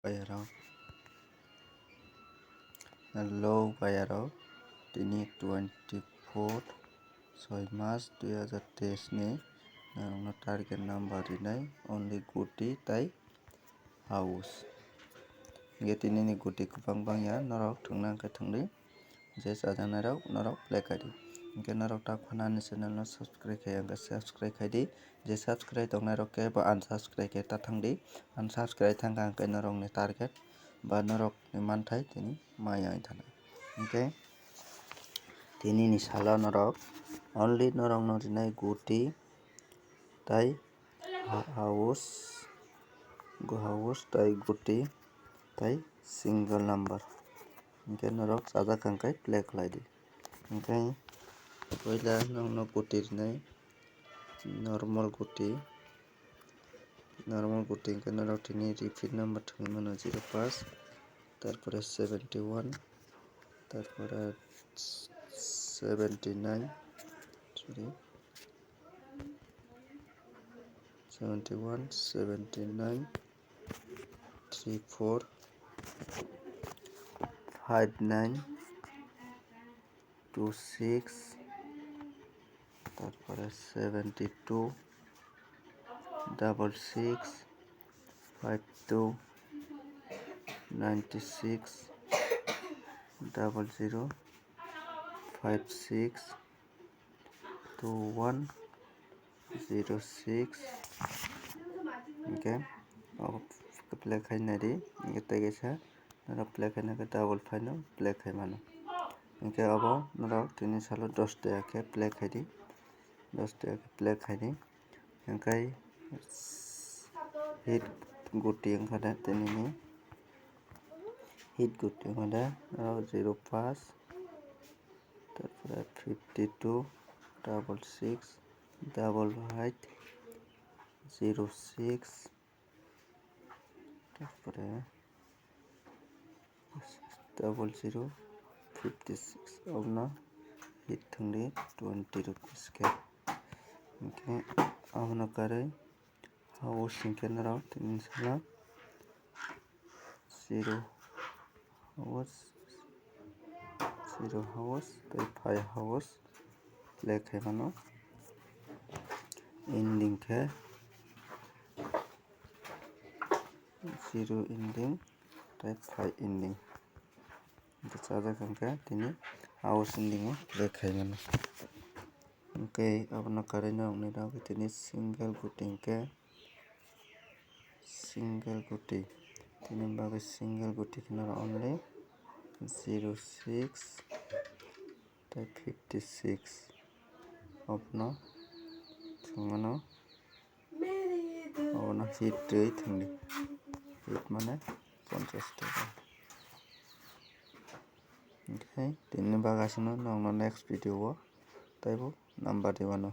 Bayarok Hello Bayarok Dini 24 6 March 2023 ni narokno target number rinai only guti tai house hingke tini ni guti kwbang bangya norok thungna hingke thungdi je chajaknai rok norok play kaidi hingke norok takhana ni channel no subscribe kaiya hingke subscribe kaidi je subscribe tongnai rok ke bo unsubscribe ke tathangdi unsubscribe thangka hingke norok ni target ba norok ni manthai tini maya wngoi thana hingke tini ni salo norok only norok no rinai guti tai house tai guti tai single number hingke norok chajak hingke play khlaidi hingke puila nokno guti rinai normal guti hingke norok tini repeat number thungui mano 05 tarpore 71 tarpore 71 79 34 59 26 তারপরে 72 66 52 96 00 56 21 06 hingke play khainari hingke tei kaisa norok play khaina khe double 5 no play khai mano hingke abo norok tini salo 10 takha khe play khaidi 10 takha khe play khaidi hingke hit guti wngkha de tini ni hit guti wngkha de 05 তারপরে 52 66 55 06 তারপরে 00 56 obno hit thungdi 20 rupees ke hingke abono karoi house hingke norok tini salo 0 house tai 5 house play khai mano ending khe 0 ending tai 5 ending chajak hingke tini house ending o play khai mano hingke abono karoi norok ni rok tini single guti hingke single guti tini bagui single guti khe norok only 06 tai 56 obno thungmano abono hit tui thungdi hit mane 50 taka hingke tini bagasino nokno next video o taibo number diwano.